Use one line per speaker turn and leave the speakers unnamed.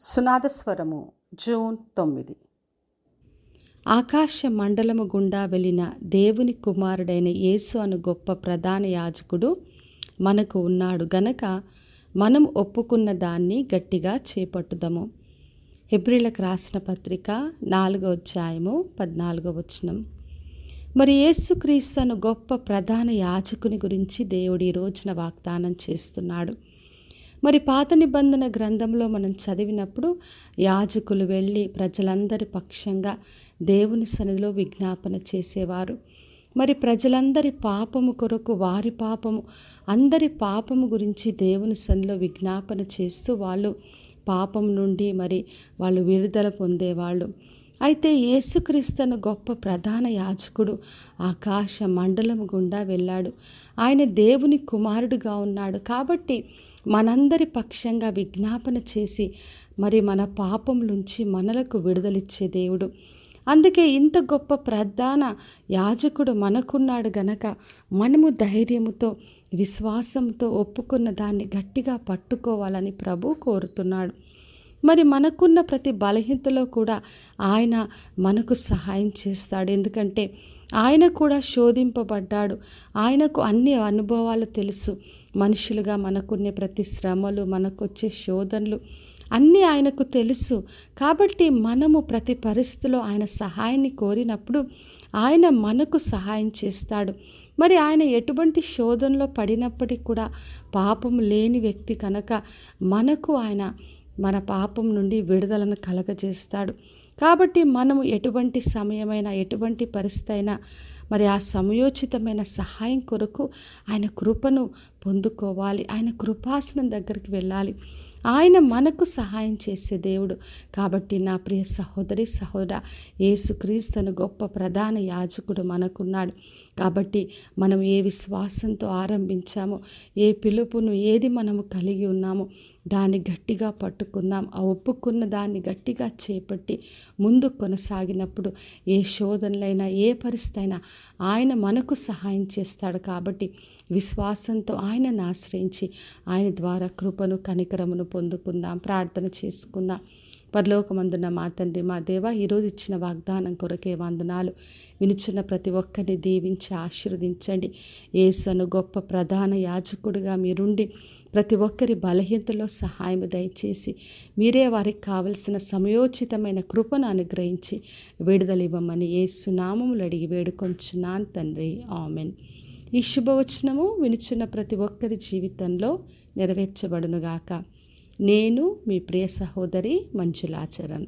సునాదస్వరము June 9.
ఆకాశ మండలము గుండా వెళ్ళిన దేవుని కుమారుడైన యేసు అను గొప్ప ప్రధాన యాజకుడు మనకు ఉన్నాడు గనక మనం ఒప్పుకున్న దాన్ని గట్టిగా చేపట్టుదము. హెబ్రీలకు రాసిన పత్రిక 4వ అధ్యాయము 14వ వచనం. మరి యేసుక్రీస్తు అను గొప్ప ప్రధాన యాజకుని గురించి దేవుడు ఈ రోజున వాగ్దానం చేస్తున్నాడు. మరి పాత నిబంధన గ్రంథంలో మనం చదివినప్పుడు యాజకులు వెళ్ళి ప్రజలందరి పక్షంగా దేవుని సన్నిధిలో విజ్ఞాపన చేసేవారు. మరి ప్రజలందరి పాపము కొరకు వారి పాపము అందరి పాపము గురించి దేవుని సన్నిధిలో విజ్ఞాపన చేస్తూ వాళ్ళు పాపం నుండి మరి వాళ్ళు విడుదల పొందేవాళ్ళు. అయితే యేసుక్రీస్తును గొప్ప ప్రధాన యాజకుడు ఆకాశ మండలము గుండా వెళ్ళాడు. ఆయన దేవుని కుమారుడుగా ఉన్నాడు కాబట్టి మనందరి పక్షంగా విజ్ఞాపన చేసి మరి మన పాపం నుంచి మనలకు విడుదలిచ్చే దేవుడు. అందుకే ఇంత గొప్ప ప్రధాన యాజకుడు మనకున్నాడు గనక మనము ధైర్యముతో విశ్వాసంతో ఒప్పుకున్న దాన్ని గట్టిగా పట్టుకోవాలని ప్రభు కోరుతున్నాడు. మరి మనకున్న ప్రతి బలహీనతలో కూడా ఆయన మనకు సహాయం చేస్తాడు. ఎందుకంటే ఆయన కూడా శోధింపబడ్డాడు. ఆయనకు అన్ని అనుభవాలు తెలుసు. మనుషులుగా మనకున్న ప్రతి శ్రమలు, మనకొచ్చే శోధనలు అన్నీ ఆయనకు తెలుసు. కాబట్టి మనము ప్రతి పరిస్థితిలో ఆయన సహాయాన్ని కోరినప్పుడు ఆయన మనకు సహాయం చేస్తాడు. మరి ఆయన ఎటువంటి శోధనలో పడినప్పటికీ కూడా పాపం లేని వ్యక్తి కనుక మనకు ఆయన మన పాపం నుండి విడుదలను కలగజేస్తాడు. కాబట్టి మనము ఎటువంటి సమయమైనా ఎటువంటి పరిస్థితి అయినా మరి ఆ సమయోచితమైన సహాయం కొరకు ఆయన కృపను పొందుకోవాలి. ఆయన కృపాసనం దగ్గరికి వెళ్ళాలి. ఆయన మనకు సహాయం చేసే దేవుడు. కాబట్టి నా ప్రియ సహోదరి సహోదర, యేసుక్రీస్తును గొప్ప ప్రధాన యాజకుడు మనకున్నాడు. కాబట్టి మనం ఏ విశ్వాసంతో ఆరంభించామో, ఏ పిలుపును ఏది మనము కలిగి ఉన్నామో దాన్ని గట్టిగా పట్టుకుందాం. ఆ ఒప్పుకున్న దాన్ని గట్టిగా చేపట్టి ముందు కొనసాగినప్పుడు ఏ శోధనలైనా ఏ పరిస్థితి అయినా ఆయన మనకు సహాయం చేస్తాడు. కాబట్టి విశ్వాసంతో ఆయనను ఆశ్రయించి ఆయన ద్వారా కృపను కనికరమును పొందుకుందాం. ప్రార్థన చేసుకుందాం. పరలోకమందున్న మా తండ్రి, మా దేవ, ఈరోజు ఇచ్చిన వాగ్దానం కొరకే వందనాలు. వినిచిన ప్రతి ఒక్కరిని దీవించి ఆశీర్వదించండి. యేసు గొప్ప ప్రధాన యాజకుడిగా మీరుండి ప్రతి ఒక్కరి బలహీనతలో సహాయం దయచేసి మీరే వారికి కావలసిన సమయోచితమైన కృపను అనుగ్రహించి విడుదల ఇవ్వమని యేసు నామములో అడిగి వేడుకొంచున్నాను తండ్రి. ఆమెన్. ఈ శుభవచనము వినిచిన ప్రతి ఒక్కరి జీవితంలో నెరవేర్చబడునుగాక. నేను మీ ప్రియ సహోదరి మంజులాచరణ్.